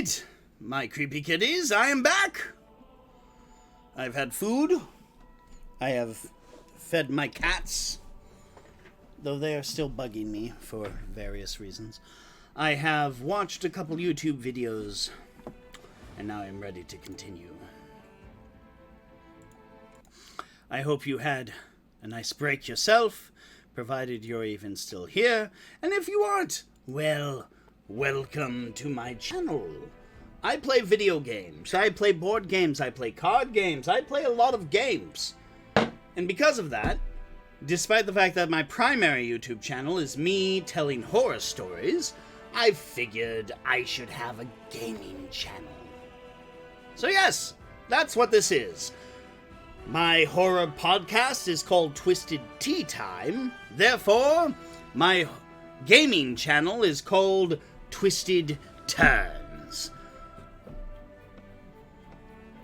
Alright, my creepy kitties, I am back. I've had food. I have fed my cats, though they are still bugging me for various reasons. I have watched a couple YouTube videos, and now I'm ready to continue. I hope you had a nice break yourself, provided you're even still here, and if you aren't, well, welcome to my channel. I play video games, I play board games, I play card games, I play a lot of games. And because of that, despite the fact that my primary YouTube channel is me telling horror stories, I figured I should have a gaming channel. So yes, that's what this is. My horror podcast is called Twisted Tea Time. Therefore, my gaming channel is called Twisted Turns.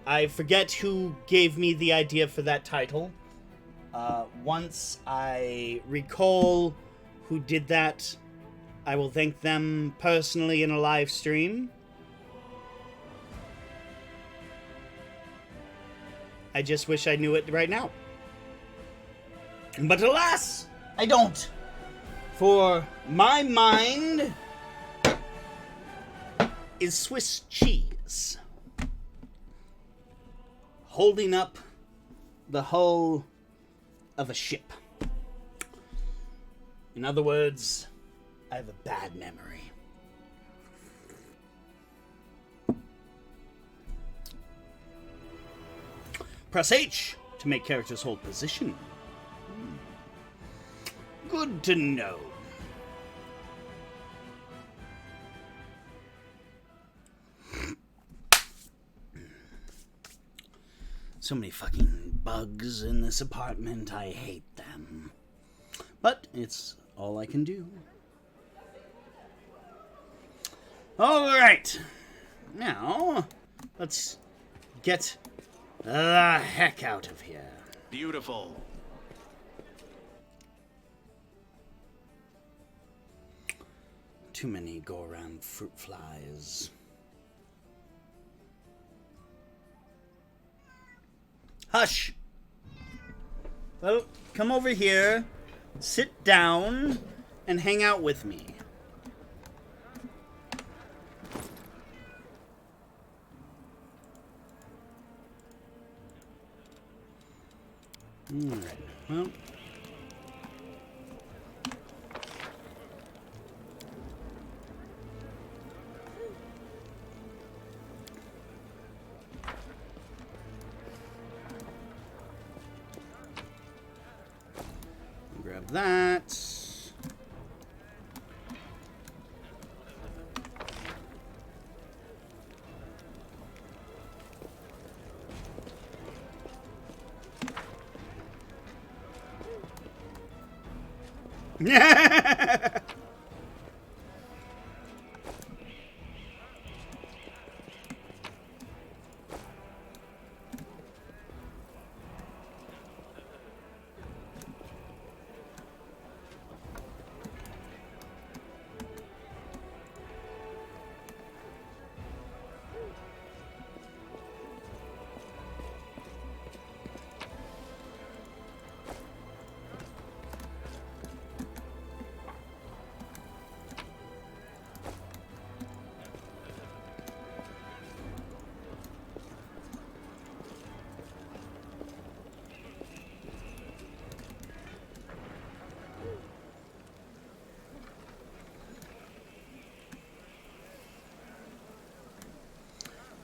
I forget who gave me the idea for that title. Once I recall who did that, I will thank them personally in a live stream. I just wish I knew it right now. But alas, I don't. For my mind is Swiss cheese, holding up the hull of a ship. In other words, I have a bad memory. Press H to make characters hold position. Good to know. So many fucking bugs in this apartment. I hate them. But it's all I can do. Alright. Now, let's get the heck out of here. Beautiful. Too many go-around fruit flies. Hush! Well, come over here, sit down, and hang out with me. Alright, well. Grab that.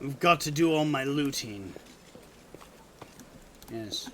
We've got to do all my looting. Yes.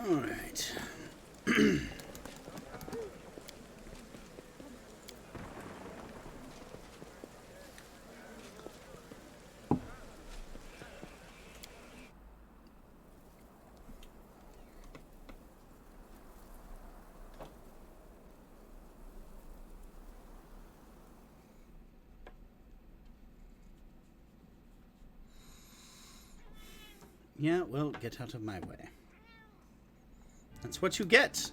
Alright. Yeah, well, get out of my way. That's what you get.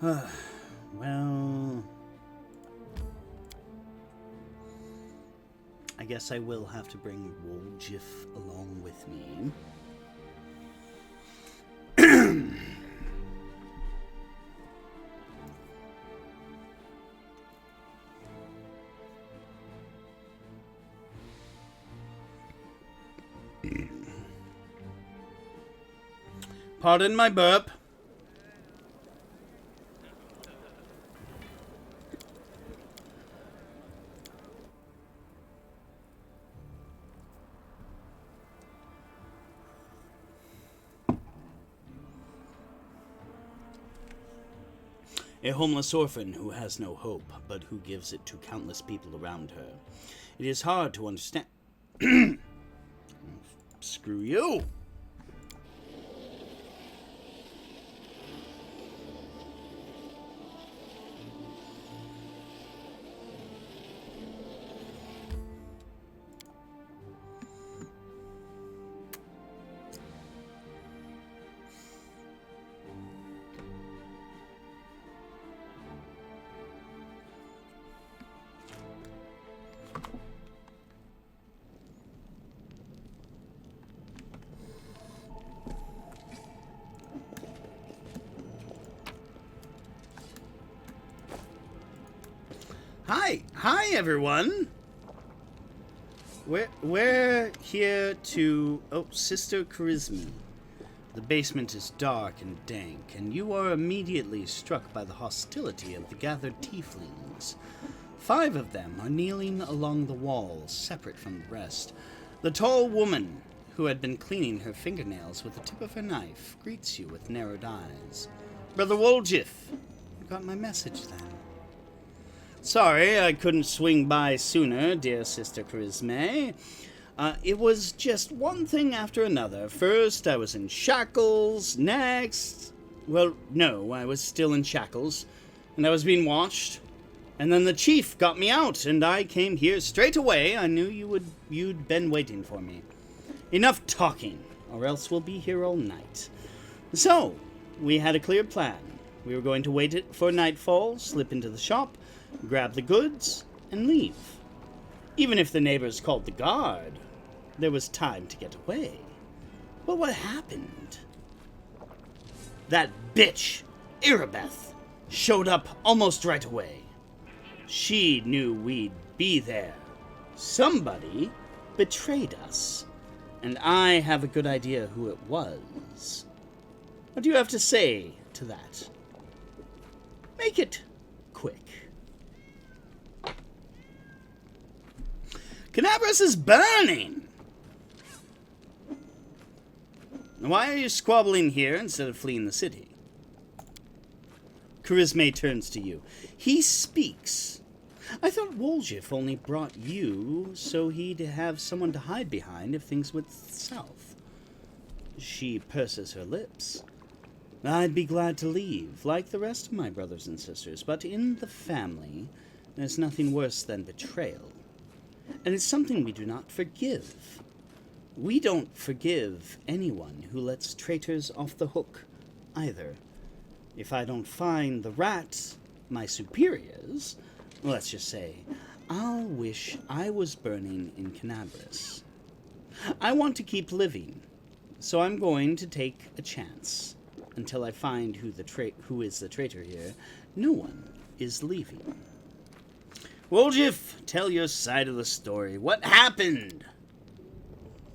Well, I guess I will have to bring Woljif along with me. Pardon my burp. A homeless orphan who has no hope, but who gives it to countless people around her. It is hard to understand. Screw you! Hi everyone. We're here to Sister Charisma. The basement is dark and dank, and you are immediately struck by the hostility of the gathered tieflings. 5 of them are kneeling along the wall, separate from the rest. The tall woman, who had been cleaning her fingernails with the tip of her knife, greets you with narrowed eyes. Brother Woljif, you got my message then. Sorry I couldn't swing by sooner, dear Sister Charisma. It was just one thing after another. First, I was in shackles. Next... Well, no, I was still in shackles. And I was being watched. And then the chief got me out, and I came here straight away. I knew you'd been waiting for me. Enough talking, or else we'll be here all night. So, we had a clear plan. We were going to wait for nightfall, slip into the shop, grab the goods, and leave. Even if the neighbors called the guard, there was time to get away. But what happened? That bitch, Irabeth, showed up almost right away. She knew we'd be there. Somebody betrayed us, and I have a good idea who it was. What do you have to say to that? Make it quick. Canabras is burning! Why are you squabbling here instead of fleeing the city? Charisma turns to you. He speaks. I thought Woljif only brought you so he'd have someone to hide behind if things went south. She purses her lips. I'd be glad to leave, like the rest of my brothers and sisters, but in the family, there's nothing worse than betrayal. And it's something we do not forgive. We don't forgive anyone who lets traitors off the hook, either. If I don't find the rat, my superiors, let's just say, I'll wish I was burning in Canabras. I want to keep living, so I'm going to take a chance. Until I find who is the traitor here, no one is leaving. Woljif, tell your side of the story. What happened?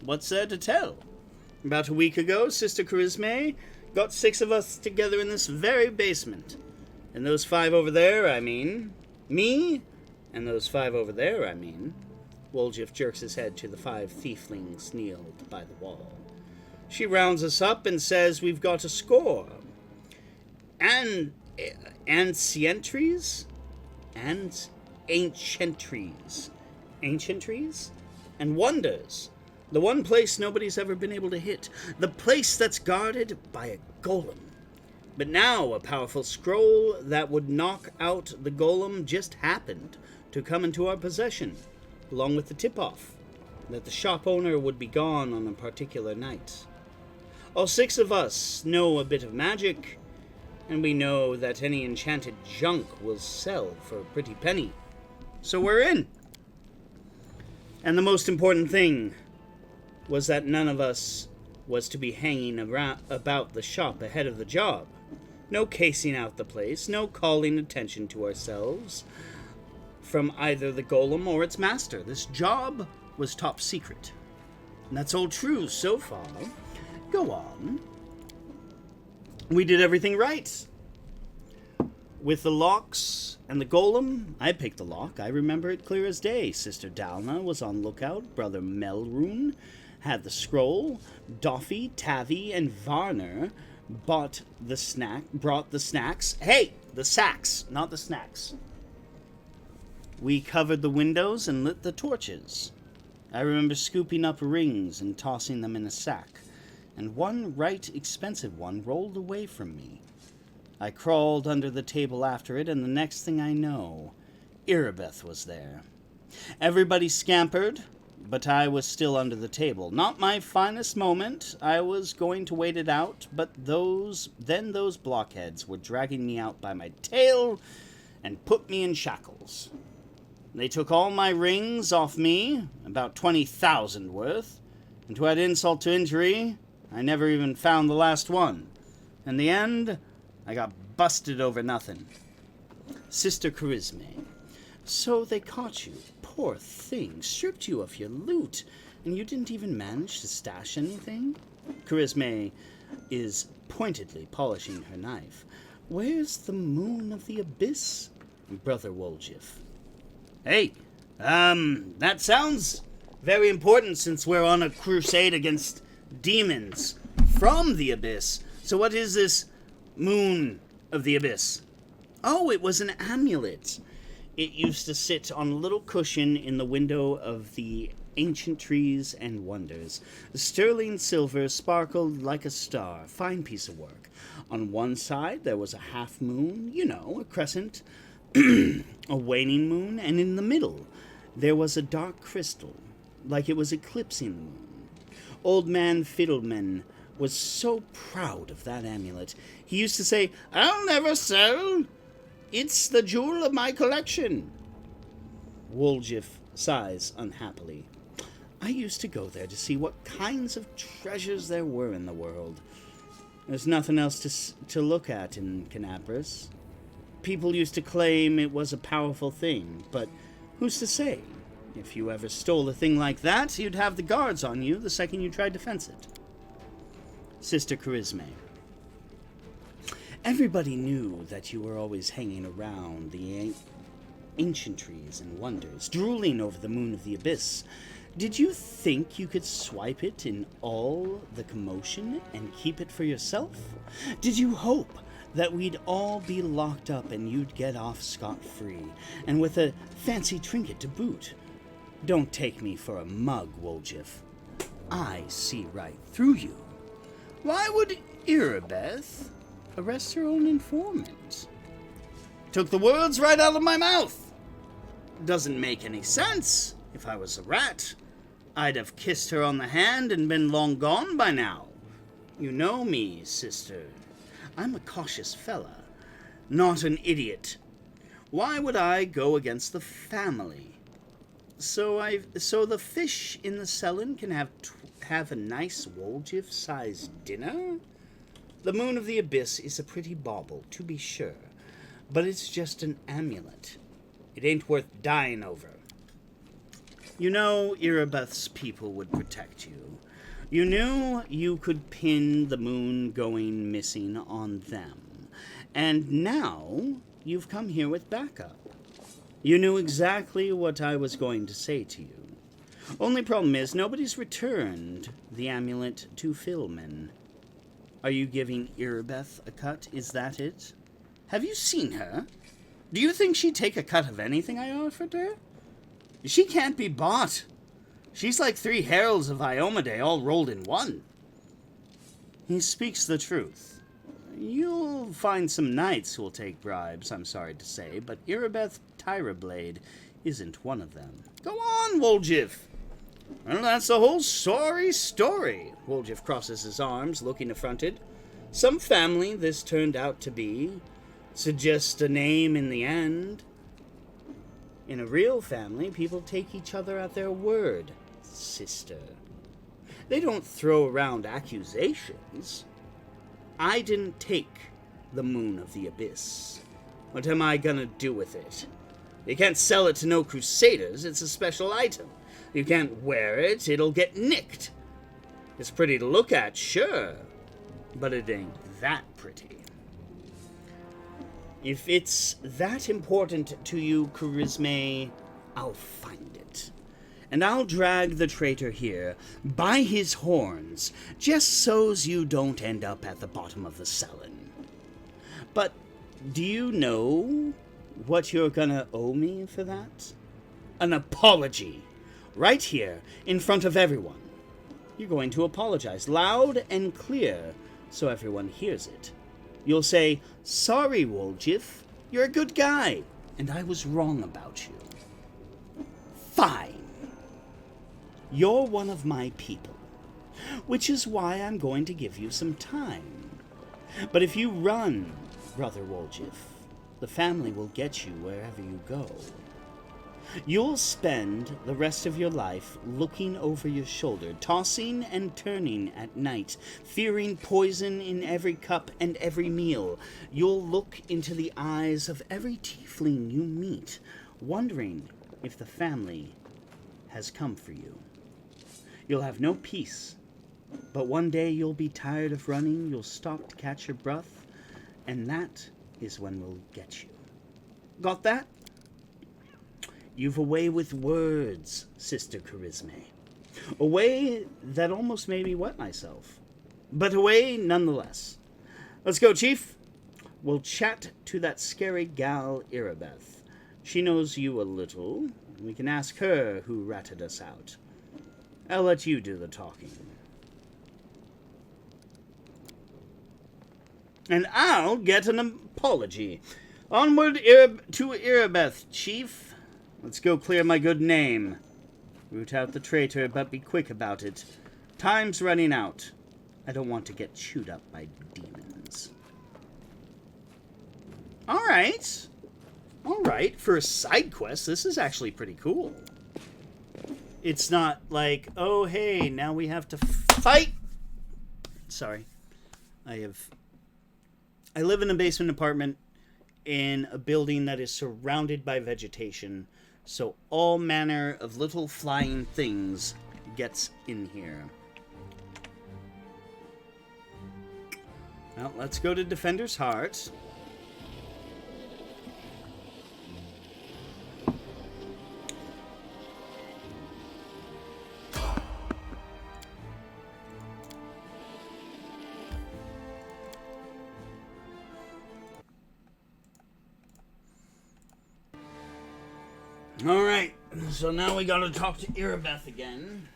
What's there to tell? About a week ago, Sister Charisma got 6 of us together in this very basement. And those 5 over there, I mean, me, and those 5 over there, I mean, Woljif jerks his head to the 5 thieflings kneeled by the wall. She rounds us up and says we've got a score. And ancientries? And ancientries. Ancientries? And wonders. The one place nobody's ever been able to hit. The place that's guarded by a golem. But now a powerful scroll that would knock out the golem just happened to come into our possession, along with the tip-off that the shop owner would be gone on a particular night. All 6 of us know a bit of magic, and we know that any enchanted junk will sell for a pretty penny. So we're in. And the most important thing was that none of us was to be hanging about the shop ahead of the job. No casing out the place, no calling attention to ourselves from either the golem or its master. This job was top secret. And that's all true so far. Go on. We did everything right. With the locks and the golem, I picked the lock. I remember it clear as day. Sister Dalna was on lookout. Brother Melrune had the scroll. Doffy, Tavi, and Varner brought the snacks. Hey, the sacks, not the snacks. We covered the windows and lit the torches. I remember scooping up rings and tossing them in a sack, and one right expensive one rolled away from me. I crawled under the table after it, and the next thing I know, Irabeth was there. Everybody scampered, but I was still under the table. Not my finest moment. I was going to wait it out, but those blockheads were dragging me out by my tail and put me in shackles. They took all my rings off me, about 20,000 worth, and to add insult to injury, I never even found the last one. In the end, I got busted over nothing. Sister Charisme. So they caught you. Poor thing. Stripped you of your loot. And you didn't even manage to stash anything? Charisme is pointedly polishing her knife. Where's the moon of the abyss, Brother Woljif? Hey, that sounds very important since we're on a crusade against demons from the abyss. So what is this moon of the abyss? Oh, it was an amulet. It used to sit on a little cushion in the window of the ancient trees and wonders. The sterling silver sparkled like a star. Fine piece of work. On one side there was a half moon, a crescent, a waning moon, and in the middle there was a dark crystal, like it was eclipsing the moon. Old man Fiddleman was so proud of that amulet. He used to say, "I'll never sell. It's the jewel of my collection." Woljif sighs unhappily. I used to go there to see what kinds of treasures there were in the world. There's nothing else to look at in Canabras. People used to claim it was a powerful thing, but who's to say? If you ever stole a thing like that, you'd have the guards on you the second you tried to fence it. Sister Charisme. Everybody knew that you were always hanging around the ancient trees and wonders, drooling over the moon of the abyss. Did you think you could swipe it in all the commotion and keep it for yourself? Did you hope that we'd all be locked up and you'd get off scot-free, and with a fancy trinket to boot? Don't take me for a mug, Woljif. I see right through you. Why would Irabeth arrest her own informant? Took the words right out of my mouth. Doesn't make any sense. If I was a rat, I'd have kissed her on the hand and been long gone by now. You know me, sister. I'm a cautious fella, not an idiot. Why would I go against the family? So the fish in the cellin can have a nice Woljif-sized dinner? The moon of the abyss is a pretty bauble, to be sure, but it's just an amulet. It ain't worth dying over. You know Irabeth's people would protect you. You knew you could pin the moon going missing on them. And now you've come here with backup. You knew exactly what I was going to say to you. Only problem is, nobody's returned the amulet to Philman. Are you giving Irabeth a cut? Is that it? Have you seen her? Do you think she'd take a cut of anything I offered her? She can't be bought. She's like 3 heralds of Iomade all rolled in one. He speaks the truth. You'll find some knights who'll take bribes, I'm sorry to say, but Irabeth Tyrablade isn't one of them. Go on, Woljif. Well, that's the whole sorry story. Woljif crosses his arms, looking affronted. Some family this turned out to be. Suggest a name in the end. In a real family, people take each other at their word, sister. They don't throw around accusations. I didn't take the Moon of the Abyss. What am I gonna do with it? You can't sell it to no crusaders. It's a special item. You can't wear it. It'll get nicked. It's pretty to look at, sure, but it ain't that pretty. If it's that important to you, Charisme, I'll find it. And I'll drag the traitor here by his horns, just so's you don't end up at the bottom of the Sullen. But do you know what you're gonna owe me for that? An apology. Right here, in front of everyone. You're going to apologize, loud and clear, so everyone hears it. You'll say, sorry, Woljif, you're a good guy, and I was wrong about you. Fine. You're one of my people, which is why I'm going to give you some time. But if you run, Brother Woljif, the family will get you wherever you go. You'll spend the rest of your life looking over your shoulder, tossing and turning at night, fearing poison in every cup and every meal. You'll look into the eyes of every tiefling you meet, wondering if the family has come for you. You'll have no peace, but one day you'll be tired of running, you'll stop to catch your breath, and that is when we'll get you. Got that? You've a way with words, Sister Charisme. A way that almost made me wet myself. But a way nonetheless. Let's go, Chief. We'll chat to that scary gal, Irabeth. She knows you a little. We can ask her who ratted us out. I'll let you do the talking. And I'll get an apology. Onward to Irabeth, Chief. Let's go clear my good name. Root out the traitor, but be quick about it. Time's running out. I don't want to get chewed up by demons. Alright. Alright, for a side quest, this is actually pretty cool. It's not like, oh hey, now we have to fight. Sorry. I live in a basement apartment in a building that is surrounded by vegetation. So all manner of little flying things gets in here. Well, let's go to Defender's Heart. Alright, so now we gotta talk to Irabeth again.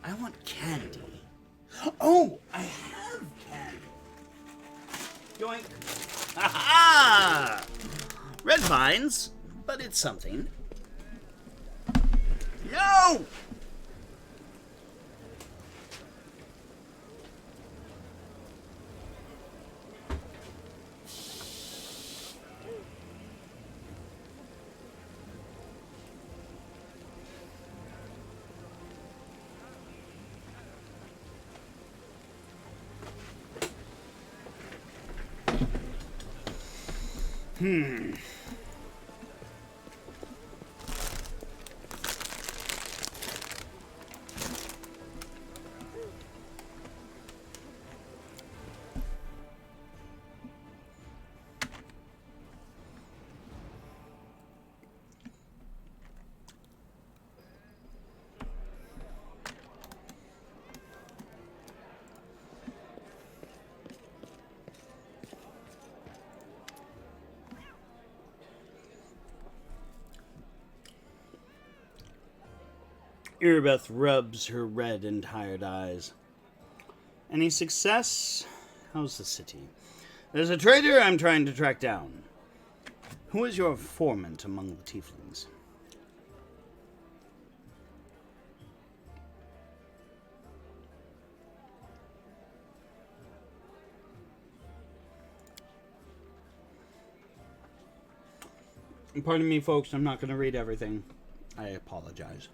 I want candy. Oh, I have candy. Yoink. Ha-ha! Red vines, but it's something. Yo! Irbeth rubs her red and tired eyes. Any success? How's the city? There's a traitor I'm trying to track down. Who is your informant among the tieflings? Pardon me, folks, I'm not going to read everything. I apologize.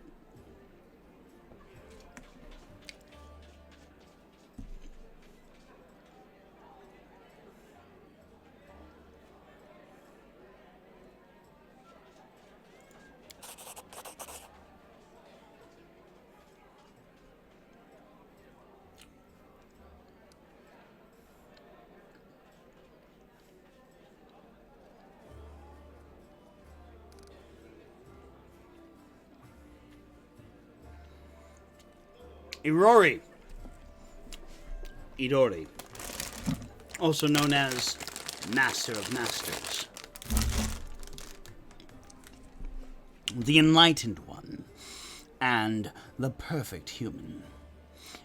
Idori, also known as Master of Masters, the Enlightened One, and the Perfect Human,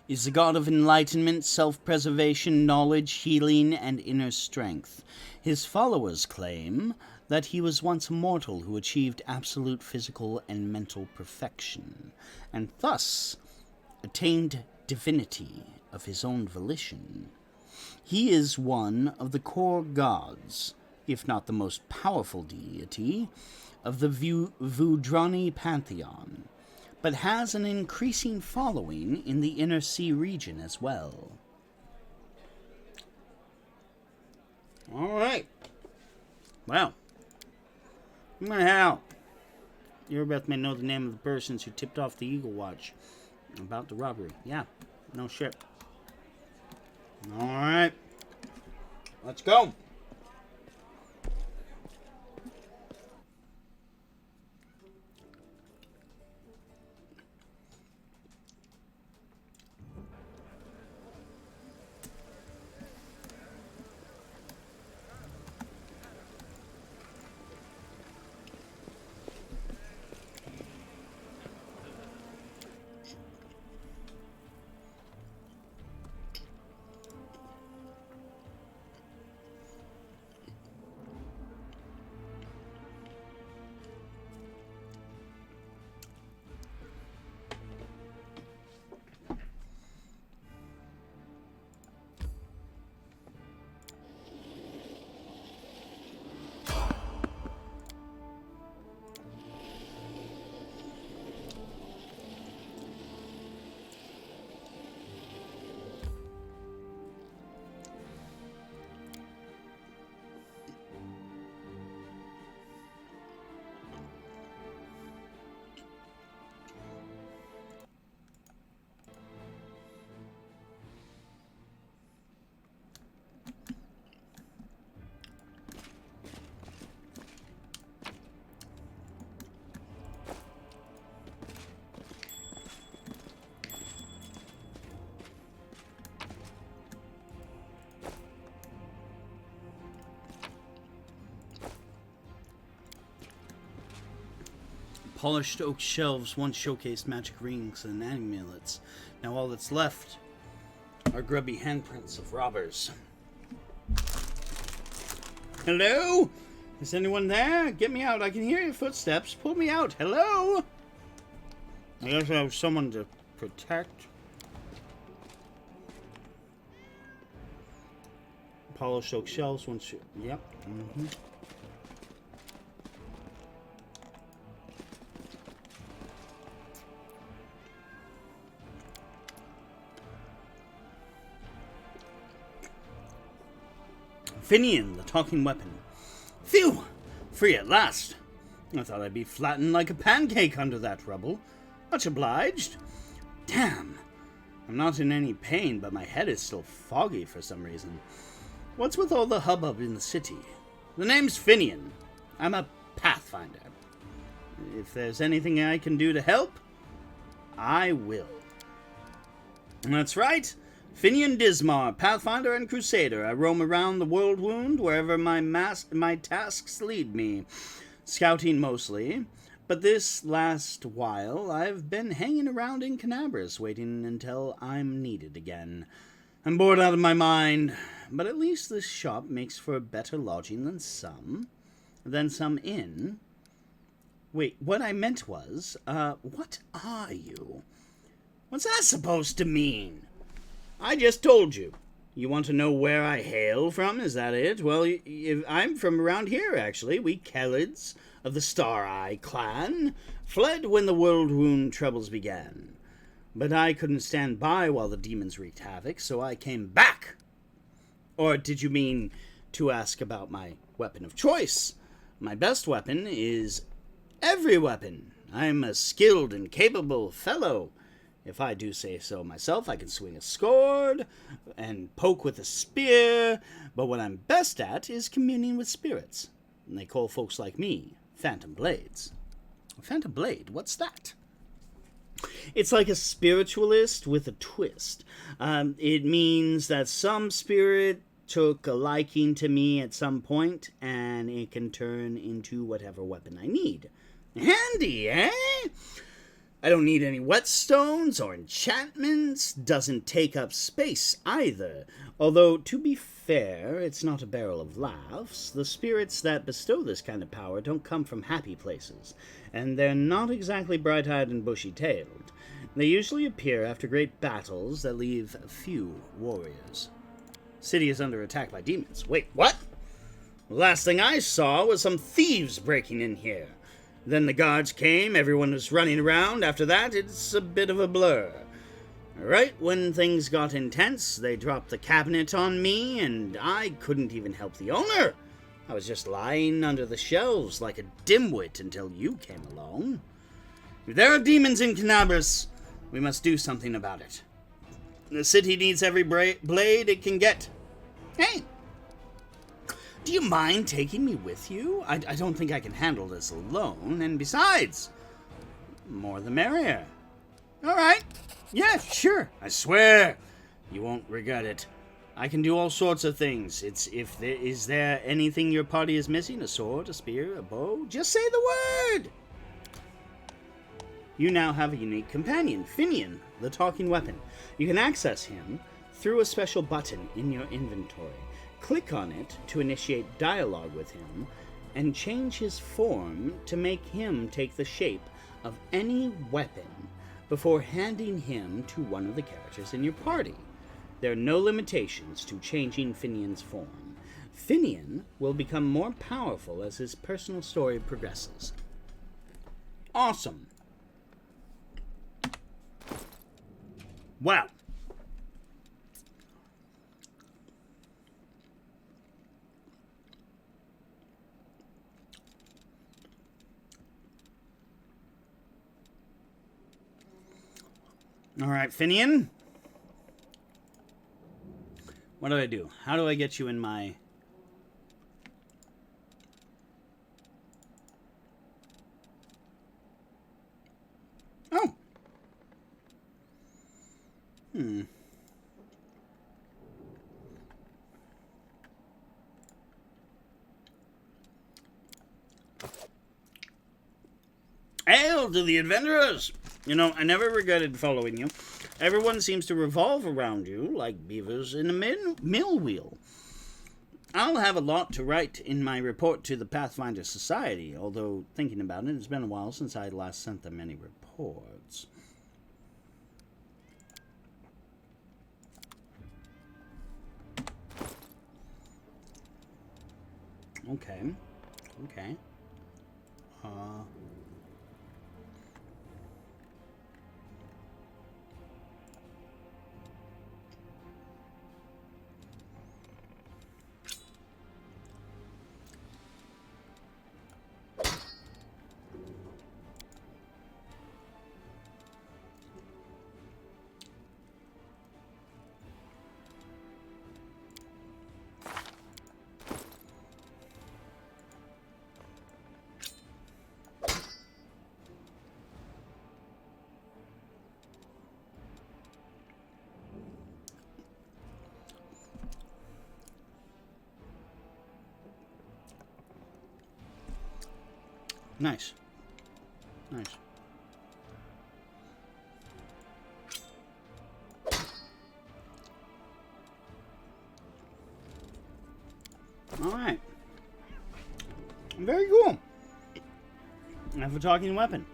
is the god of enlightenment, self-preservation, knowledge, healing, and inner strength. His followers claim that he was once a mortal who achieved absolute physical and mental perfection, and thus attained divinity of his own volition. He is one of the core gods, if not the most powerful deity, of the Vudrani pantheon, but has an increasing following in the Inner Sea region as well. All right. Well, I'm going to head out. Irbeth may know the name of the persons who tipped off the Eagle Watch about the robbery. Yeah, no shit. Alright. Let's go. Polished oak shelves once showcased magic rings and amulets. Now all that's left are grubby handprints of robbers. Hello? Is anyone there? Get me out. I can hear your footsteps. Pull me out. Hello? I guess I have someone to protect. Polished oak shelves once... Yep. Mm-hmm. Finian, the talking weapon. Phew! Free at last. I thought I'd be flattened like a pancake under that rubble. Much obliged. Damn. I'm not in any pain, but my head is still foggy for some reason. What's with all the hubbub in the city? The name's Finian. I'm a Pathfinder. If there's anything I can do to help, I will. That's right. Finian Dismar, Pathfinder and Crusader. I roam around the world wound wherever my tasks lead me. Scouting mostly, But this last while, I've been hanging around in Canabras, waiting until I'm needed again. I'm bored out of my mind, but at least this shop makes for better lodging than some inn. Wait, what I meant was, what are you? What's that supposed to mean? I just told you. You want to know where I hail from? Is that it? Well, I'm from around here, actually. We Kellids of the Star-Eye clan fled when the World-Wound troubles began. But I couldn't stand by while the demons wreaked havoc, so I came back. Or did you mean to ask about my weapon of choice? My best weapon is every weapon. I'm a skilled and capable fellow. If I do say so myself, I can swing a sword and poke with a spear, but what I'm best at is communing with spirits. And they call folks like me Phantom Blades. Phantom Blade? What's that? It's like a spiritualist with a twist. It means that some spirit took a liking to me at some point, and it can turn into whatever weapon I need. Handy, eh? I don't need any whetstones or enchantments. Doesn't take up space either. Although, to be fair, it's not a barrel of laughs. The spirits that bestow this kind of power don't come from happy places, and they're not exactly bright-eyed and bushy-tailed. They usually appear after great battles that leave few warriors. City is under attack by demons. Wait, what? The last thing I saw was some thieves breaking in here. Then the guards came, everyone was running around. After that, it's a bit of a blur. Right when things got intense, they dropped the cabinet on me, and I couldn't even help the owner. I was just lying under the shelves like a dimwit until you came along. If there are demons in Canabras, we must do something about it. The city needs every blade it can get. Hey! Do you mind taking me with you? I don't think I can handle this alone, and besides, more the merrier. All right. Yeah, sure. I swear you won't regret it. I can do all sorts of things. Is there anything your party is missing? A sword, a spear, a bow? Just say the word! You now have a unique companion, Finian, the talking weapon. You can access him through a special button in your inventory. Click on it to initiate dialogue with him, and change his form to make him take the shape of any weapon before handing him to one of the characters in your party. There are no limitations to changing Finian's form. Finian will become more powerful as his personal story progresses. Awesome. Wow. All right, Finian. What do I do? How do I get you in my... Oh. Hail to the adventurers! You know, I never regretted following you. Everyone seems to revolve around you like beavers in a mill wheel. I'll have a lot to write in my report to the Pathfinder Society, although, thinking about it, it's been a while since I last sent them any reports. Okay. Nice. Nice. Alright. Very cool. I have a talking weapon.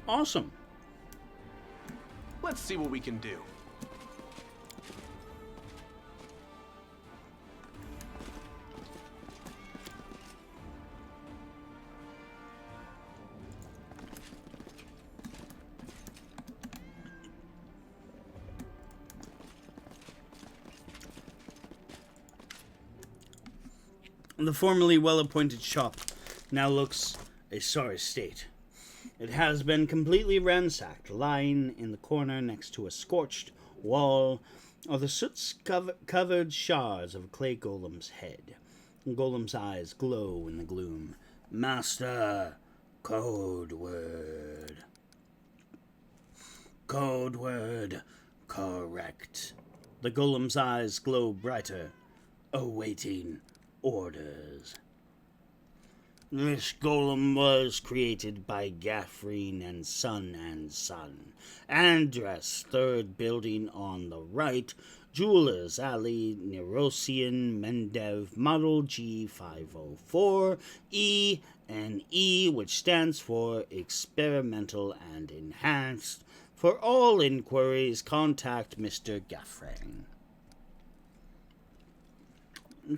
Awesome. Let's see what we can do. The formerly well-appointed shop now looks a sorry state. It has been completely ransacked, lying in the corner next to a scorched wall are the soot-covered shards of a clay golem's head. The golem's eyes glow in the gloom. Master, code word. Code word, correct. The golem's eyes glow brighter, awaiting orders. This golem was created by Gafreen and Son, address 3rd building on the right, Jewelers Alley, Nerosian, Mendev, Model G504, E and E, which stands for Experimental and Enhanced. For all inquiries, contact Mr. Gafreen.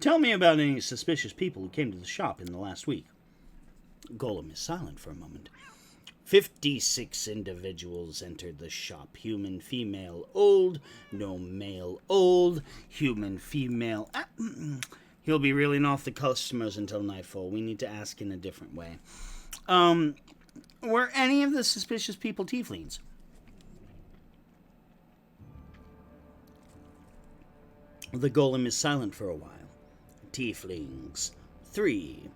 Tell me about any suspicious people who came to the shop in the last week. Golem is silent for a moment. 56 individuals entered the shop. Human, female, old. No male, old. Human, female. He'll be reeling off the customers until nightfall. We need to ask in a different way. Were any of the suspicious people tieflings? The golem is silent for a while. Tieflings. 3.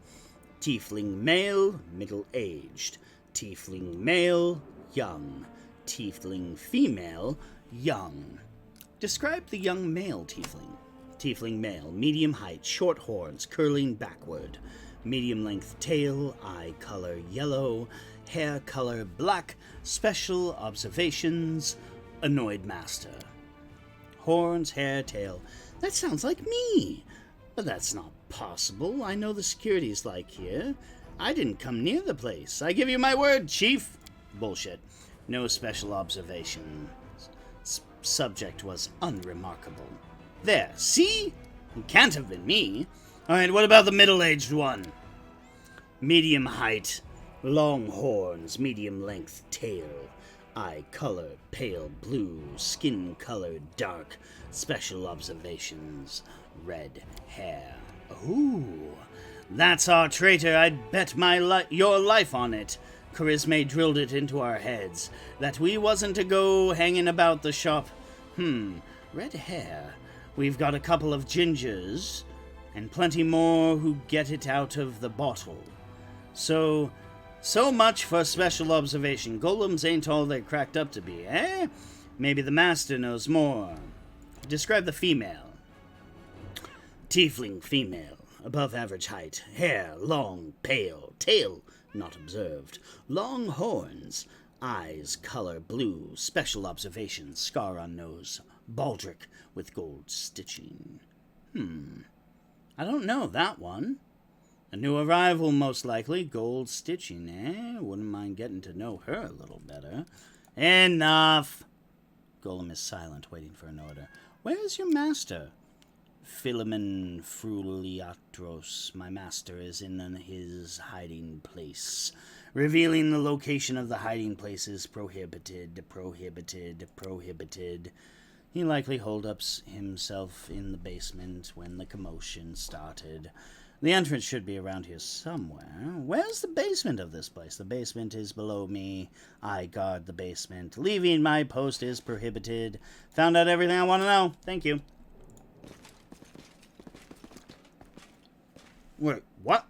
Tiefling male, middle-aged. Tiefling male, young. Tiefling female, young. Describe the young male tiefling. Tiefling male, medium height, short horns, curling backward. Medium length tail, eye color yellow, hair color black. Special observations, annoyed master. Horns, hair, tail. That sounds like me. But that's not possible. I know the security's like here. I didn't come near the place. I give you my word, Chief. Bullshit. No special observation. Subject was unremarkable. There, see? It can't have been me. Alright, what about the middle-aged one? Medium height, long horns, medium length tail. Eye color, pale blue, skin color, dark. Special observations, red hair. Ooh, that's our traitor. I'd bet your life on it. Charisma drilled it into our heads that we wasn't to go hanging about the shop. Red hair. We've got a couple of gingers and plenty more who get it out of the bottle. So much for special observation. Golems ain't all they're cracked up to be, eh? Maybe the master knows more. Describe the female. Tiefling female, above average height, hair long, pale, tail not observed, long horns, eyes color blue, special observations, scar on nose, baldric with gold stitching. I don't know that one. A new arrival, most likely. Gold stitching, eh? Wouldn't mind getting to know her a little better. Enough! Golem is silent, waiting for an order. Where is your master? Philemon Fruliatros, my master, is in his hiding place. Revealing the location of the hiding place is prohibited. He likely holed up himself in the basement when the commotion started. The entrance should be around here somewhere. Where's the basement of this place? The basement is below me. I guard the basement. Leaving my post is prohibited. Found out everything I want to know. Thank you. Wait, what?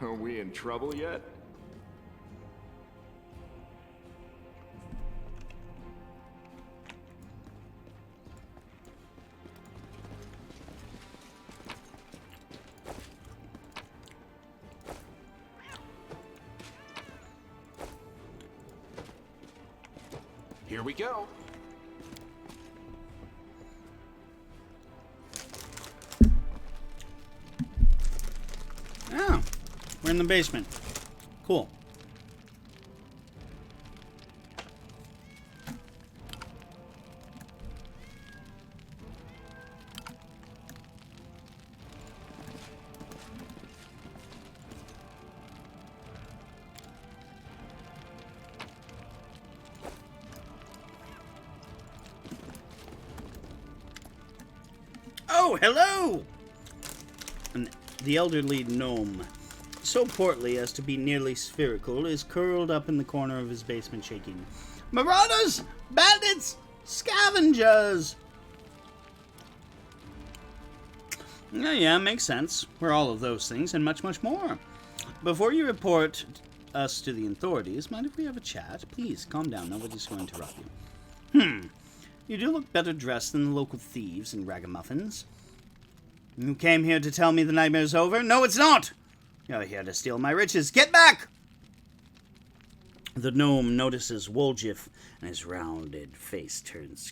Are we in trouble yet? Here we go. Oh, we're in the basement. Cool. Oh, hello! And the elderly gnome, so portly as to be nearly spherical, is curled up in the corner of his basement shaking. Marauders! Bandits! Scavengers! Yeah, makes sense. We're all of those things and much, much more. Before you report us to the authorities, mind if we have a chat? Please, calm down. Nobody's going to interrupt you. You do look better dressed than the local thieves and ragamuffins. You came here to tell me the nightmare's over? No, it's not! You're here to steal my riches. Get back! The gnome notices Woljif, and his rounded face turns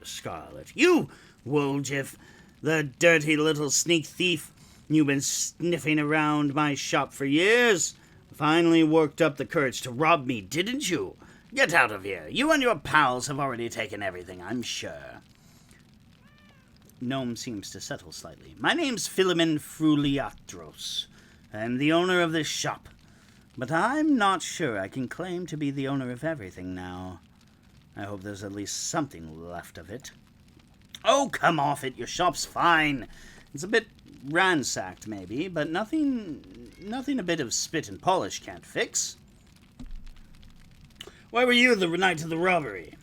scarlet. You, Woljif, the dirty little sneak thief. You've been sniffing around my shop for years. Finally worked up the courage to rob me, didn't you? Get out of here. You and your pals have already taken everything, I'm sure. Gnome seems to settle slightly. My name's Philemon Fruliatros. I'm the owner of this shop. But I'm not sure I can claim to be the owner of everything now. I hope there's at least something left of it. Oh, come off it. Your shop's fine. It's a bit ransacked, maybe, but nothing a bit of spit and polish can't fix. Where were you the night of the robbery?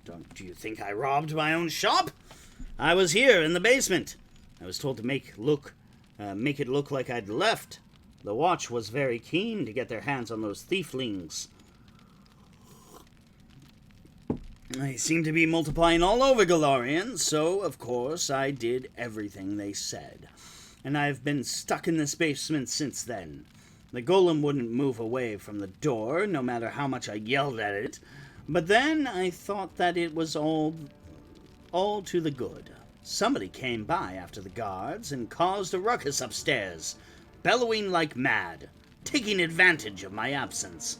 Don't you think I robbed my own shop? I was here in the basement. I was told to make it look like I'd left. The watch was very keen to get their hands on those thieflings. They seem to be multiplying all over Galarian, so, of course, I did everything they said. And I've been stuck in this basement since then. The golem wouldn't move away from the door, no matter how much I yelled at it. But then I thought that it was all to the good. Somebody came by after the guards and caused a ruckus upstairs, bellowing like mad, taking advantage of my absence.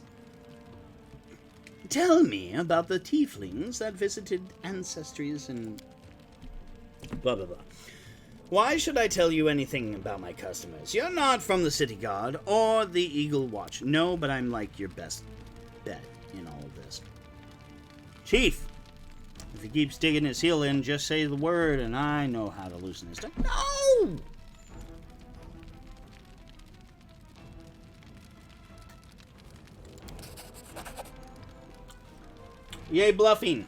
Tell me about the tieflings that visited ancestries and blah, blah, blah. Why should I tell you anything about my customers? You're not from the City Guard or the Eagle Watch. No, but I'm like your best bet in all of this. Chief, if he keeps digging his heel in, just say the word and I know how to loosen his tongue. No! Yay, bluffing.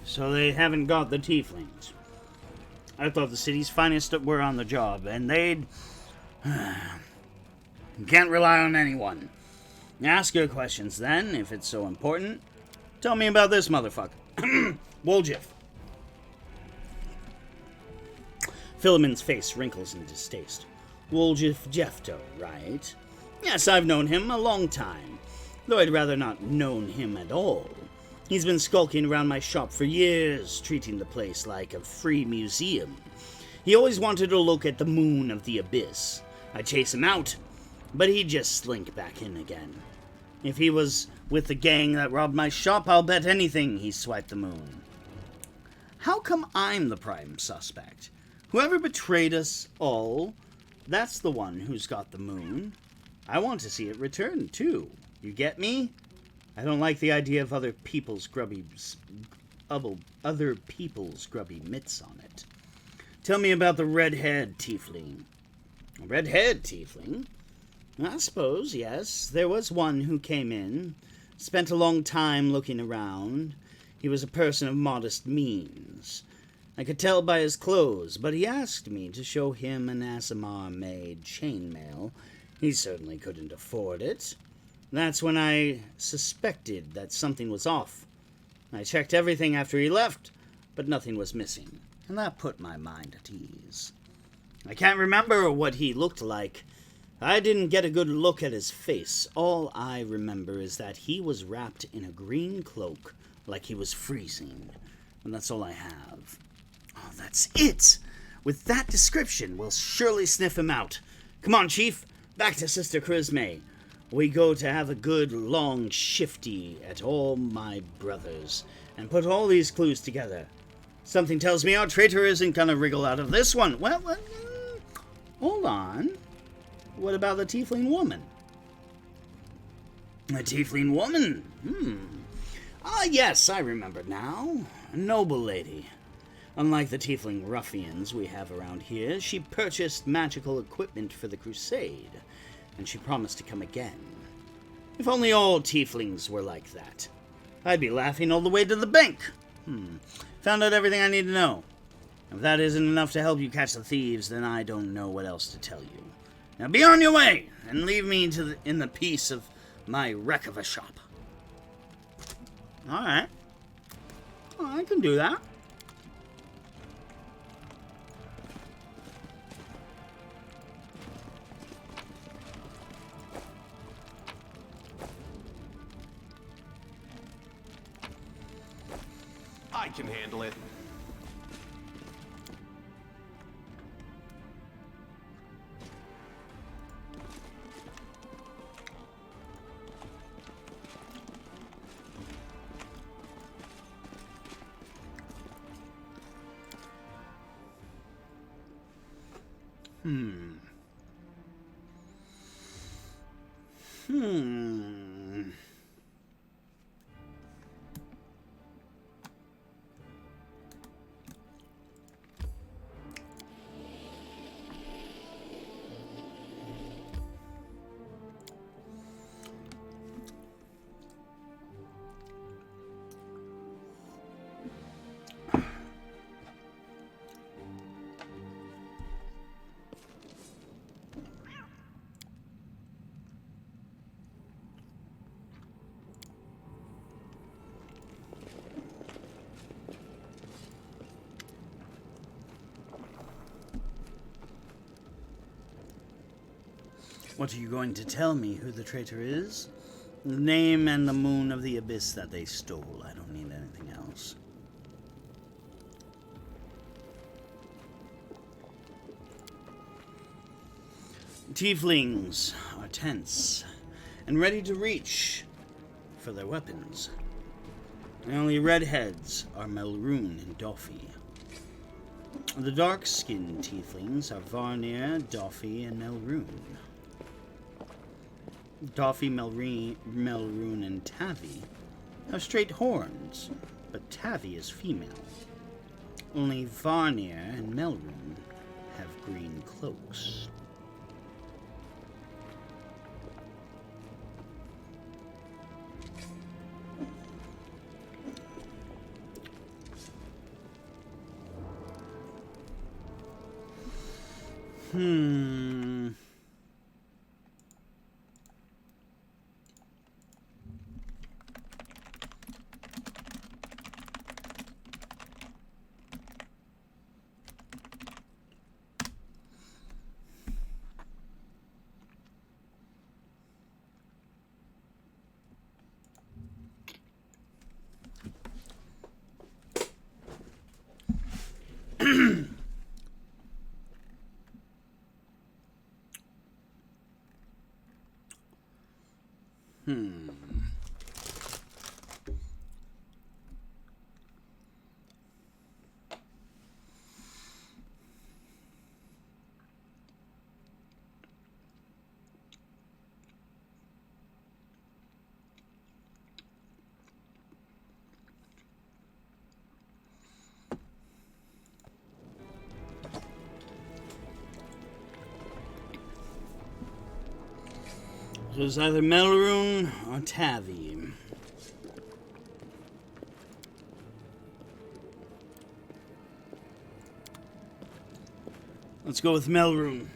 So they haven't got the tieflings. I thought the city's finest were on the job, and they'd... Can't rely on anyone. Ask your questions then, if it's so important. Tell me about this motherfucker. Woljif. Philemon's face wrinkles in distaste. Woljif Jefto, right? Yes, I've known him a long time, though I'd rather not known him at all. He's been skulking around my shop for years, treating the place like a free museum. He always wanted to look at the moon of the abyss. I'd chase him out, but he'd just slink back in again. If he was with the gang that robbed my shop, I'll bet anything he swiped the moon. How come I'm the prime suspect? Whoever betrayed us all, that's the one who's got the moon. I want to see it return, too. You get me? I don't like the idea of other people's grubby mitts on it. Tell me about the red-haired tiefling. A red-haired tiefling? I suppose, yes. There was one who came in, spent a long time looking around. He was a person of modest means. I could tell by his clothes, but he asked me to show him an Asimar-made chainmail. He certainly couldn't afford it. That's when I suspected that something was off. I checked everything after he left, but nothing was missing, and that put my mind at ease. I can't remember what he looked like. I didn't get a good look at his face. All I remember is that he was wrapped in a green cloak, like he was freezing. And that's all I have. Oh, that's it! With that description, we'll surely sniff him out. Come on, Chief. Back to Sister Charisme. We go to have a good, long shifty at all my brothers, and put all these clues together. Something tells me our traitor isn't gonna wriggle out of this one. Well, hold on. What about the tiefling woman? A tiefling woman? Ah, yes, I remember now. A noble lady. Unlike the tiefling ruffians we have around here, she purchased magical equipment for the crusade, and she promised to come again. If only all tieflings were like that. I'd be laughing all the way to the bank. Found out everything I need to know. If that isn't enough to help you catch the thieves, then I don't know what else to tell you. Now be on your way, and leave me in the peace of my wreck of a shop. Alright. Oh, I can do that. I can handle it. What are you going to tell me who the traitor is? The name and the moon of the abyss that they stole. I don't need anything else. Tieflings are tense and ready to reach for their weapons. The only redheads are Melrune and Doffy. The dark-skinned tieflings are Varnir, Doffy, and Melrune. Doffy, Melrune, and Tavi have straight horns, but Tavi is female. Only Varnir and Melrune have green cloaks. It was either Melrune or Tavi. Let's go with Melrune.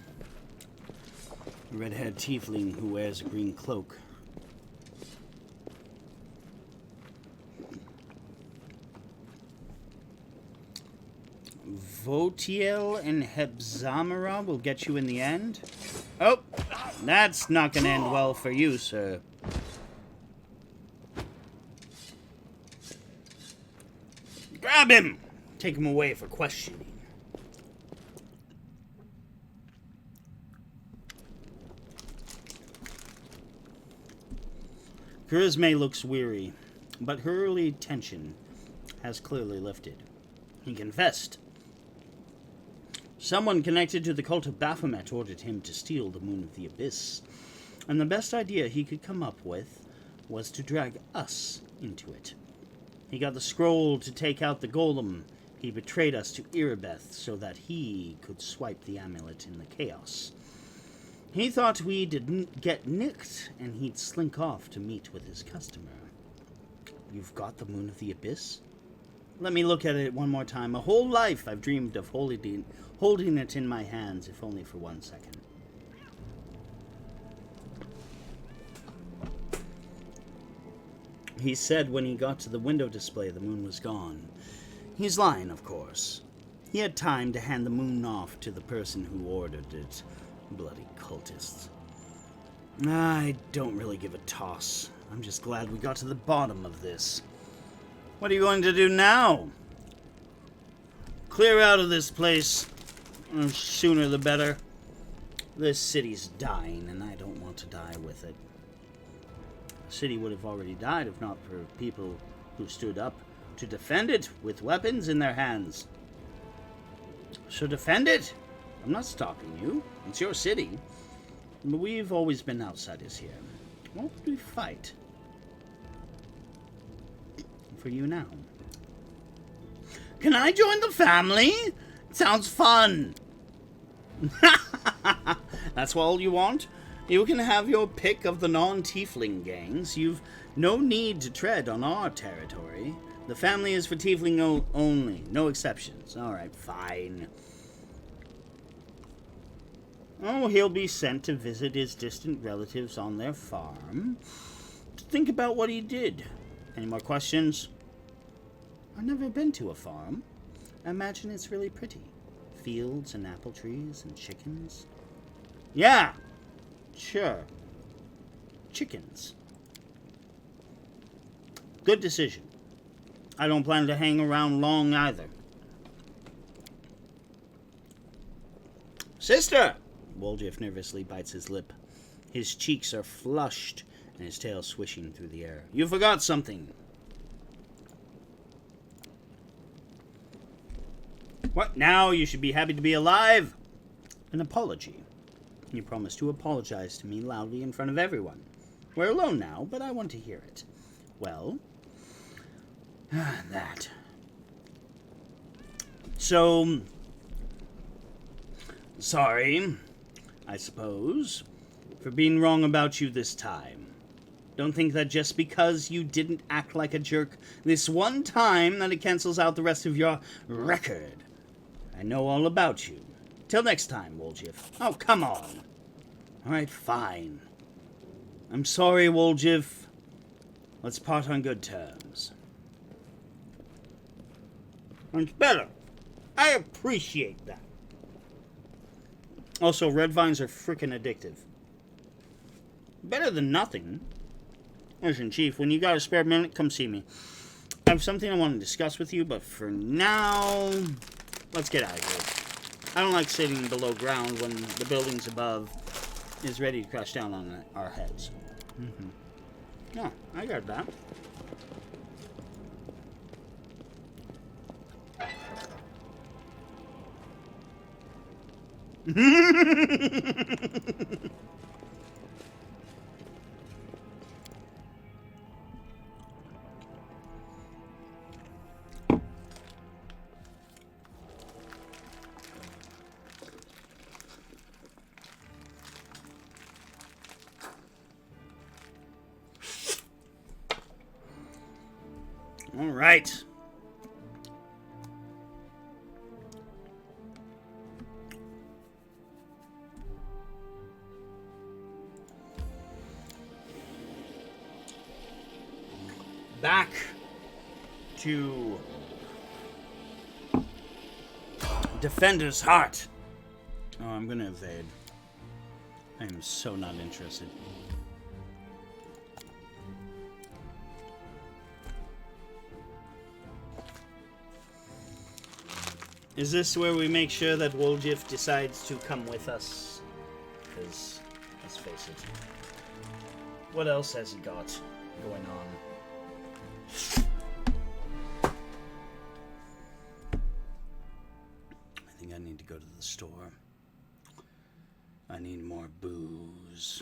The red-haired tiefling who wears a green cloak. Votiel and Hebzamara will get you in the end. Oh! That's not gonna end well for you, sir. Grab him! Take him away for questioning. Charisme looks weary, but her early tension has clearly lifted. He confessed. Someone connected to the cult of Baphomet ordered him to steal the Moon of the Abyss, and the best idea he could come up with was to drag us into it. He got the scroll to take out the golem. He betrayed us to Erebeth so that he could swipe the amulet in the chaos. He thought we didn't get nicked, and he'd slink off to meet with his customer. You've got the Moon of the Abyss? Let me look at it one more time. A whole life I've dreamed of holding it in my hands, if only for 1 second. He said when he got to the window display, the moon was gone. He's lying, of course. He had time to hand the moon off to the person who ordered it. Bloody cultists. I don't really give a toss. I'm just glad we got to the bottom of this. What are you going to do now? Clear out of this place. Sooner the better. This city's dying, and I don't want to die with it. The city would have already died if not for people who stood up to defend it with weapons in their hands. So defend it. I'm not stopping you. It's your city. But we've always been outsiders here. Why would we fight? For you now. Can I join the family? It sounds fun. That's all you want? You can have your pick of the non-tiefling gangs. You've no need to tread on our territory. The family is for tiefling only. No exceptions. Alright, fine. Oh, he'll be sent to visit his distant relatives on their farm. Think about what he did. Any more questions? I've never been to a farm. I imagine it's really pretty. Fields and apple trees and chickens. Yeah, sure. Chickens. Good decision. I don't plan to hang around long either. Sister! Woljif nervously bites his lip. His cheeks are flushed and his tail swishing through the air. You forgot something. What now? You should be happy to be alive. An apology. You promised to apologize to me loudly in front of everyone. We're alone now, but I want to hear it. Well, that. So, sorry, I suppose, for being wrong about you this time. Don't think that just because you didn't act like a jerk this one time that it cancels out the rest of your record. I know all about you. Till next time, Woljif. Oh, come on. All right, fine. I'm sorry, Woljif. Let's part on good terms. It's better. I appreciate that. Also, red vines are freaking addictive. Better than nothing. Listen, Chief, when you got a spare minute, come see me. I have something I want to discuss with you, but for now, let's get out of here. I don't like sitting below ground when the buildings above is ready to crash down on our heads. Yeah, I got that. All right. Back to Defender's Heart. Oh, I'm going to evade. I am so not interested. Is this where we make sure that Woljif decides to come with us? Because, let's face it, what else has he got going on? I think I need to go to the store. I need more booze.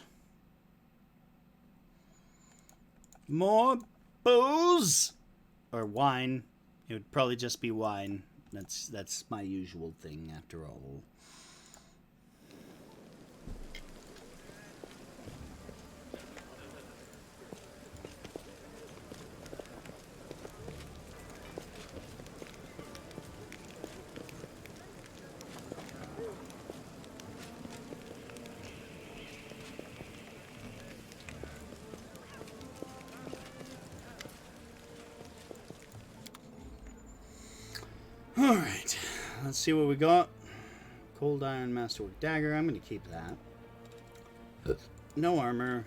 More booze? Or wine. It would probably just be wine. That's my usual thing, after all. Alright, let's see what we got. Cold Iron Masterwork Dagger, I'm going to keep that. No armor.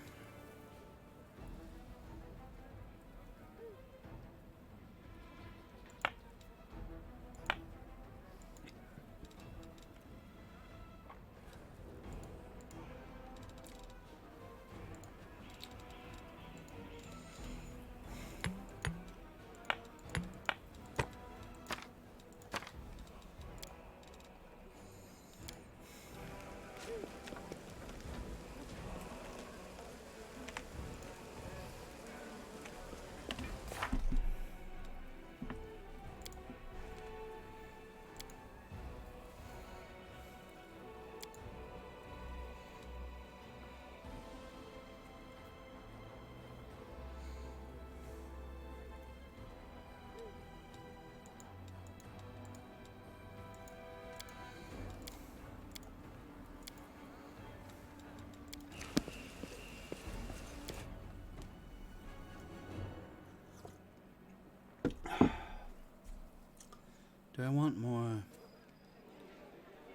Do I want more?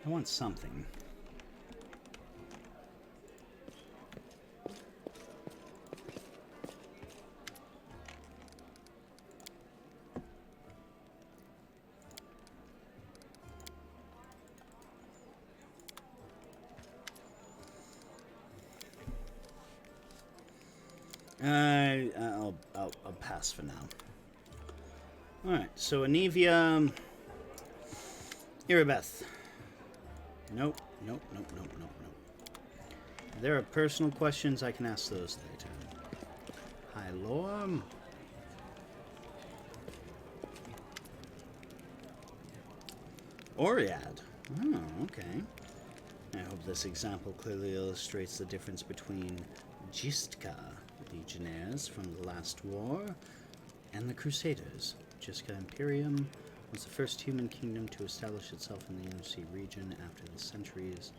I want something. I'll pass for now. Alright, so Anivia... Irabeth. Nope. If there are personal questions, I can ask those later. Hi, Lorm. Oriad. Oh, okay. I hope this example clearly illustrates the difference between Jistka, legionnaires from the last war, and the Crusaders. Jistka Imperium was the first human kingdom to establish itself in the Inner Sea region after the centuries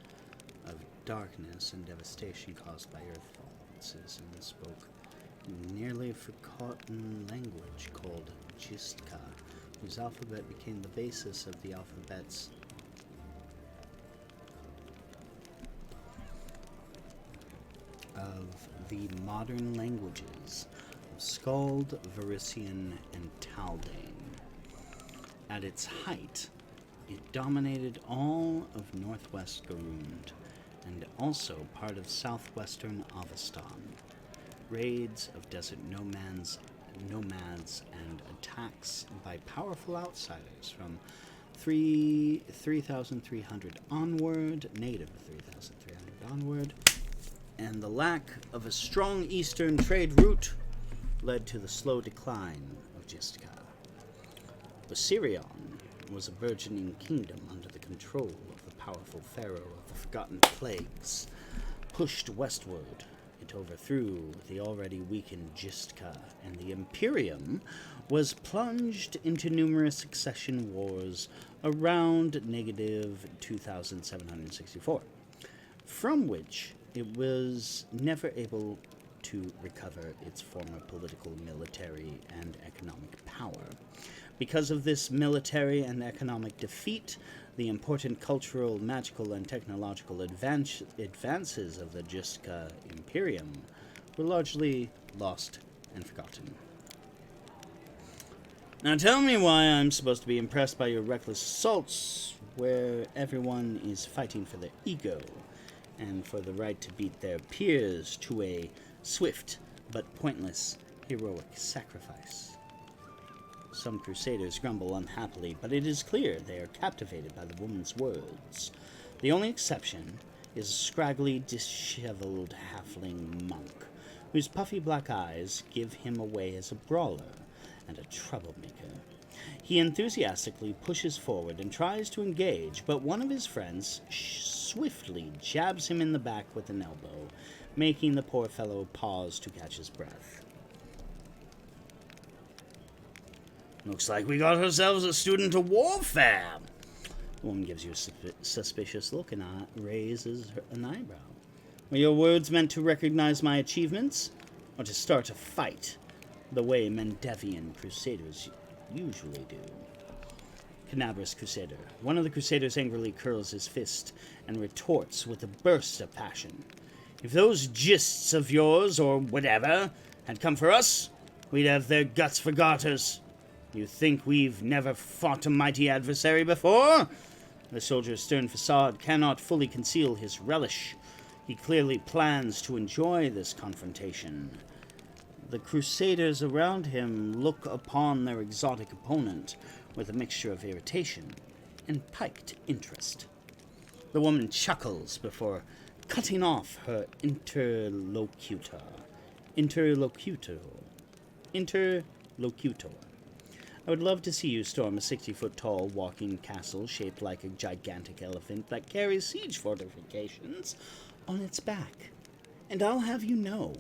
of darkness and devastation caused by earthfall. Citizens spoke a nearly forgotten language called Jistka, whose alphabet became the basis of the alphabets of the modern languages of Skald, Varisian, and Taldane. At its height, it dominated all of northwest Garund, and also part of southwestern Avestan. Raids of desert nomads and attacks by powerful outsiders from 3,300 onward, native 3,300 onward, and the lack of a strong eastern trade route led to the slow decline of Jistka. Basirion was a burgeoning kingdom under the control of the powerful pharaoh of the Forgotten Plagues. Pushed westward, it overthrew the already weakened Jistka, and the Imperium was plunged into numerous succession wars around negative 2764, from which it was never able to recover its former political, military, and economic power. Because of this military and economic defeat, the important cultural, magical, and technological advances of the Jiska Imperium were largely lost and forgotten. Now tell me why I'm supposed to be impressed by your reckless assaults, where everyone is fighting for their ego and for the right to beat their peers to a swift but pointless heroic sacrifice. Some crusaders grumble unhappily, but it is clear they are captivated by the woman's words. The only exception is a scraggly, disheveled halfling monk, whose puffy black eyes give him away as a brawler and a troublemaker. He enthusiastically pushes forward and tries to engage, but one of his friends swiftly jabs him in the back with an elbow, making the poor fellow pause to catch his breath. Looks like we got ourselves a student of warfare. The woman gives you a suspicious look and raises an eyebrow. Were your words meant to recognize my achievements, or to start a fight, the way Mendevian crusaders usually do? Canabras Crusader. One of the crusaders angrily curls his fist and retorts with a burst of passion. If those gists of yours, or whatever, had come for us, we'd have their guts for garters. You think we've never fought a mighty adversary before? The soldier's stern facade cannot fully conceal his relish. He clearly plans to enjoy this confrontation. The crusaders around him look upon their exotic opponent with a mixture of irritation and piqued interest. The woman chuckles before cutting off her interlocutor. I would love to see you storm a 60-foot-tall walking castle shaped like a gigantic elephant that carries siege fortifications on its back. And I'll have you know,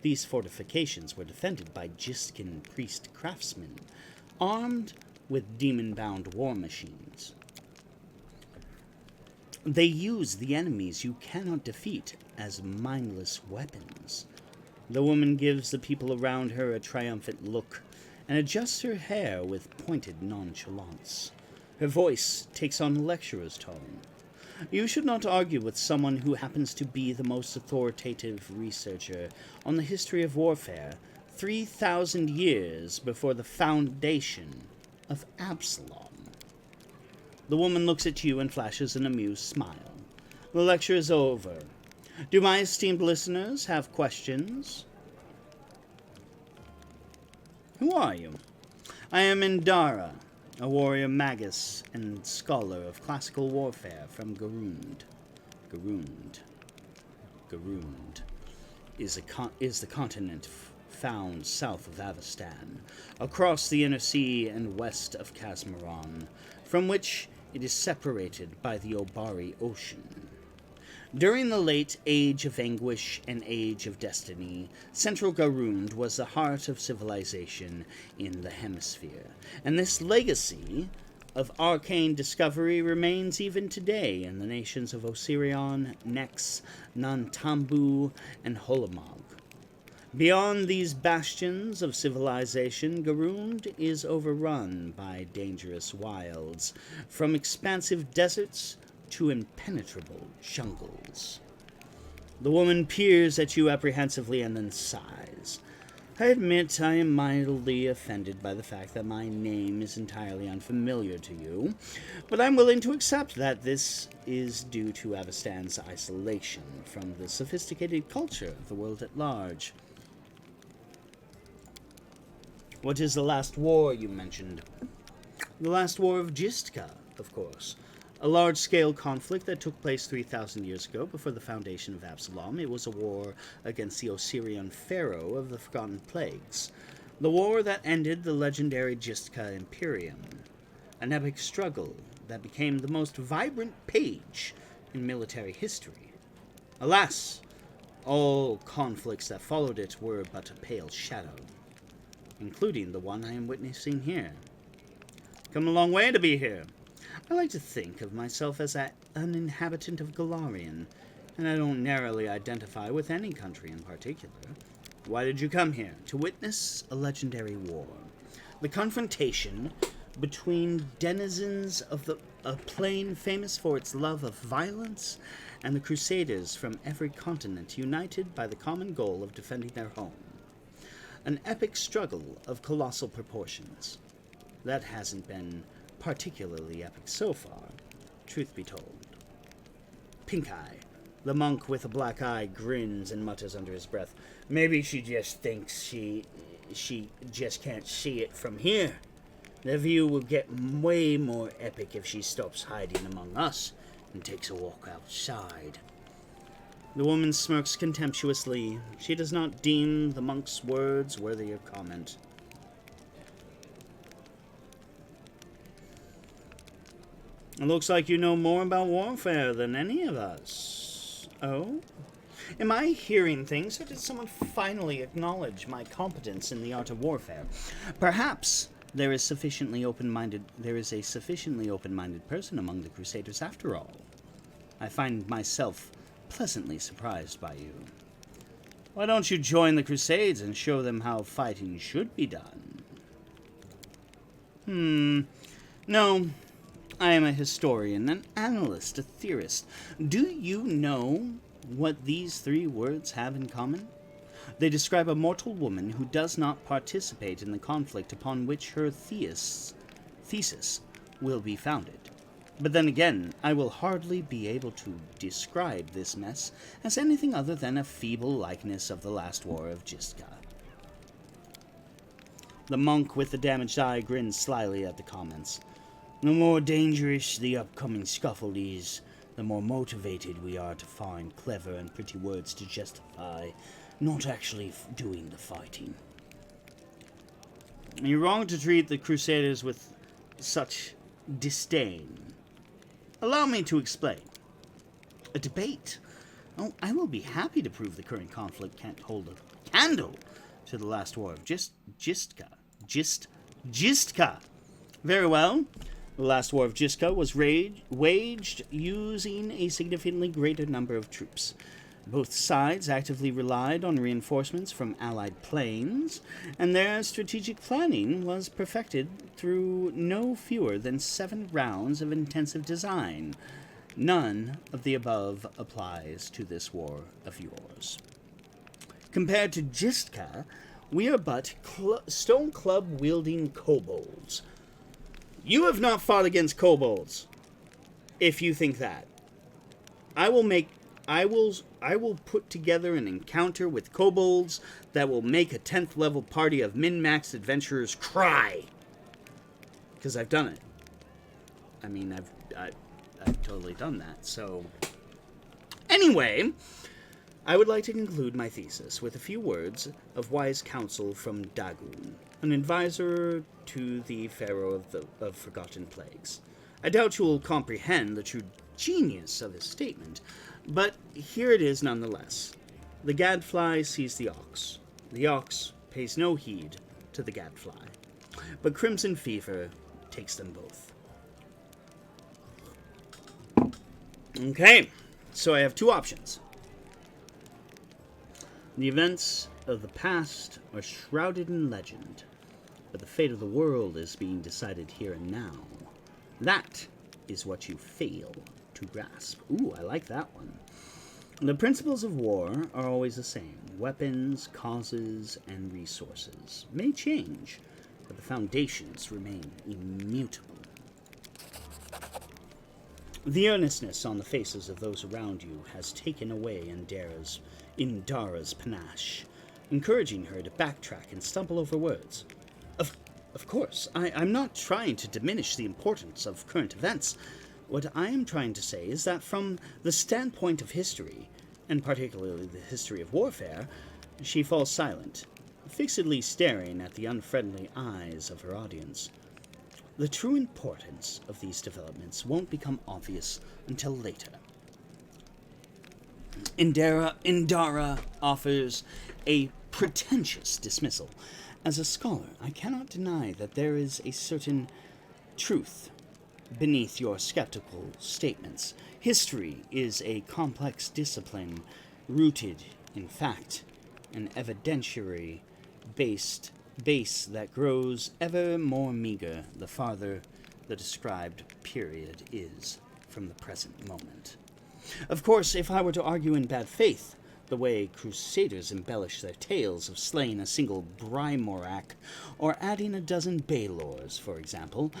these fortifications were defended by Jiskin priest craftsmen, armed with demon-bound war machines. They use the enemies you cannot defeat as mindless weapons. The woman gives the people around her a triumphant look and adjusts her hair with pointed nonchalance. Her voice takes on a lecturer's tone. You should not argue with someone who happens to be the most authoritative researcher on the history of warfare 3,000 years before the foundation of Absalom. The woman looks at you and flashes an amused smile. The lecture is over. Do my esteemed listeners have questions? Who are you? I am Indara, a warrior magus and scholar of classical warfare from Garund. Garund is the continent found south of Avestan, across the inner sea and west of Casmaron, from which it is separated by the Obari Ocean. During the late Age of Anguish and Age of Destiny, Central Garund was the heart of civilization in the hemisphere, and this legacy of arcane discovery remains even today in the nations of Osirion, Nex, Nantambu, and Holamog. Beyond these bastions of civilization, Garund is overrun by dangerous wilds, from expansive deserts to impenetrable jungles. The woman peers at you apprehensively and then sighs. I admit I am mildly offended by the fact that my name is entirely unfamiliar to you, but I'm willing to accept that this is due to Avestan's isolation from the sophisticated culture of the world at large. What is the last war you mentioned? The last war of Jistka, of course. A large-scale conflict that took place 3,000 years ago before the foundation of Absalom. It was a war against the Osirian pharaoh of the Forgotten Plagues. The war that ended the legendary Jistka Imperium. An epic struggle that became the most vibrant page in military history. Alas, all conflicts that followed it were but a pale shadow, including the one I am witnessing here. Come a long way to be here. I like to think of myself as an inhabitant of Galarian, and I don't narrowly identify with any country in particular. Why did you come here? To witness a legendary war. The confrontation between denizens of a plain famous for its love of violence and the crusaders from every continent united by the common goal of defending their home. An epic struggle of colossal proportions. That hasn't been particularly epic so far, truth be told. Pink Eye, the monk with a black eye, grins and mutters under his breath. Maybe she just thinks she just can't see it from here. The view will get way more epic if she stops hiding among us and takes a walk outside. The woman smirks contemptuously. She does not deem the monk's words worthy of comment. It looks like you know more about warfare than any of us. Oh? Am I hearing things, or did someone finally acknowledge my competence in the art of warfare? Perhaps there is a sufficiently open-minded person among the Crusaders after all. I find myself pleasantly surprised by you. Why don't you join the Crusades and show them how fighting should be done? No. I am a historian, an analyst, a theorist. Do you know what these three words have in common? They describe a mortal woman who does not participate in the conflict upon which her thesis will be founded. But then again, I will hardly be able to describe this mess as anything other than a feeble likeness of the last war of Gisca. The monk with the damaged eye grins slyly at the comments. The more dangerous the upcoming scuffle is, the more motivated we are to find clever and pretty words to justify not actually doing the fighting. You're wrong to treat the Crusaders with such disdain. Allow me to explain. A debate? Oh, I will be happy to prove the current conflict can't hold a candle to the last war of Gisca. Very well. The last war of Gisca was waged using a significantly greater number of troops. Both sides actively relied on reinforcements from allied planes, and their strategic planning was perfected through no fewer than 7 rounds of intensive design. None of the above applies to this war of yours. Compared to Gisca, we are but stone club-wielding kobolds. You have not fought against kobolds, if you think that. I will put together an encounter with kobolds that will make a 10th level party of min-maxed adventurers cry. Because I've done it. I mean, I've totally done that, so... Anyway, I would like to conclude my thesis with a few words of wise counsel from Dagon, an advisor to the Pharaoh of Forgotten Plagues. I doubt you will comprehend the true genius of his statement, but here it is nonetheless. The gadfly sees the ox. The ox pays no heed to the gadfly, but Crimson Fever takes them both. Okay, so I have 2 options. The events of the past are shrouded in legend, but the fate of the world is being decided here and now. That is what you fail to grasp. Ooh, I like that one. The principles of war are always the same. Weapons, causes, and resources may change, but the foundations remain immutable. The earnestness on the faces of those around you has taken away Indara's panache, encouraging her to backtrack and stumble over words. Of course, I'm not trying to diminish the importance of current events. What I am trying to say is that from the standpoint of history, and particularly the history of warfare, she falls silent, fixedly staring at the unfriendly eyes of her audience. The true importance of these developments won't become obvious until later. Indara offers a pretentious dismissal. As a scholar, I cannot deny that there is a certain truth beneath your skeptical statements. History is a complex discipline rooted in fact and evidentiary based base that grows ever more meager the farther the described period is from the present moment. Of course, if I were to argue in bad faith, the way Crusaders embellish their tales of slaying a single Brymorak, or adding a dozen Baelors, for example,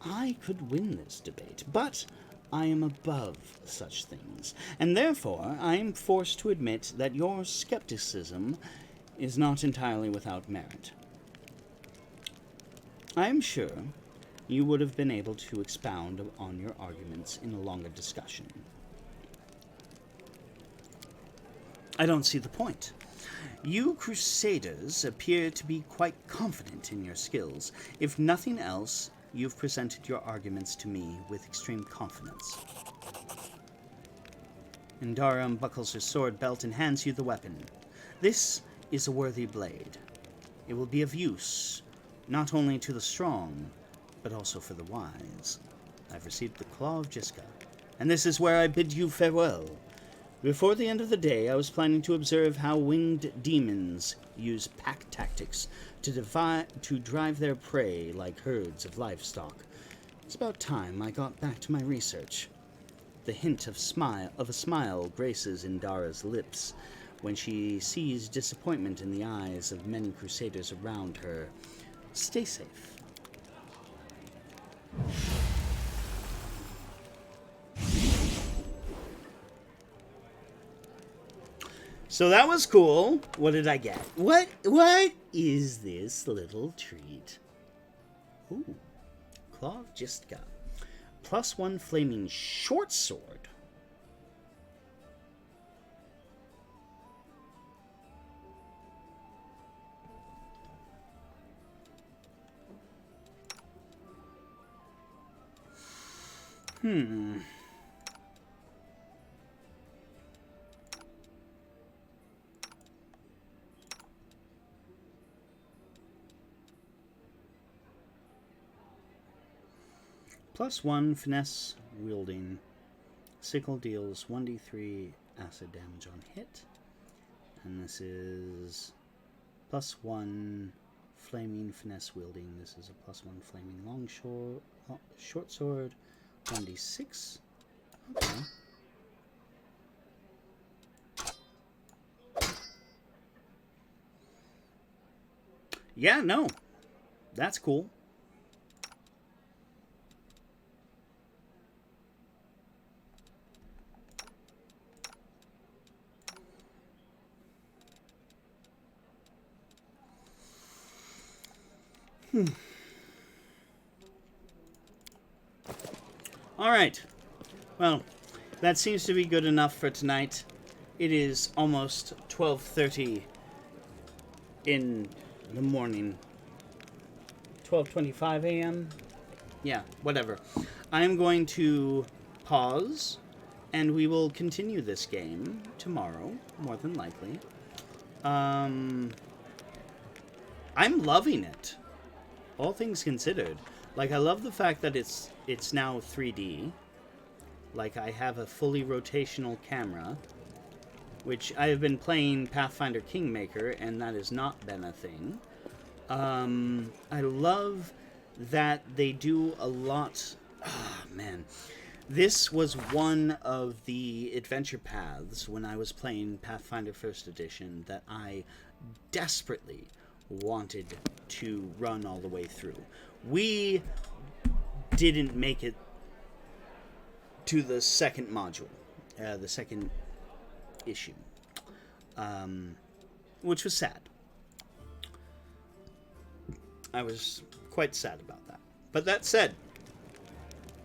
I could win this debate, but I am above such things, and therefore I am forced to admit that your skepticism is not entirely without merit. I am sure you would have been able to expound on your arguments in a longer discussion. I don't see the point. You Crusaders appear to be quite confident in your skills. If nothing else, you've presented your arguments to me with extreme confidence. Indara unbuckles her sword belt and hands you the weapon. This is a worthy blade. It will be of use, not only to the strong, but also for the wise. I've received the Claw of Jiska, and this is where I bid you farewell. Before the end of the day, I was planning to observe how winged demons use pack tactics to drive their prey like herds of livestock. It's about time I got back to my research. The hint of a smile graces Indara's lips when she sees disappointment in the eyes of many Crusaders around her. Stay safe. So that was cool. What did I get? What is this little treat? Ooh. Claw of Jiska. +1 flaming short sword. +1 finesse wielding. Sickle deals 1d3 acid damage on hit. And this is +1 flaming finesse wielding. This is a +1 flaming short sword. 1d6. Okay. Yeah, no. That's cool. All right. Well, that seems to be good enough for tonight. It is almost 12:30 in the morning. 12:25 a.m. Yeah, whatever. I am going to pause, and we will continue this game tomorrow, more than likely. I'm loving it. All things considered. Like, I love the fact that it's now 3D. Like, I have a fully rotational camera, which I have been playing Pathfinder Kingmaker, and that has not been a thing. I love that they do a lot... Oh, man. This was one of the adventure paths when I was playing Pathfinder 1st Edition that I desperately wanted to run all the way through. We didn't make it to the second module, the second issue, which was sad. I was quite sad about that. But that said,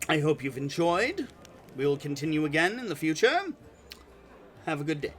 I hope you've enjoyed. We will continue again in the future. Have a good day.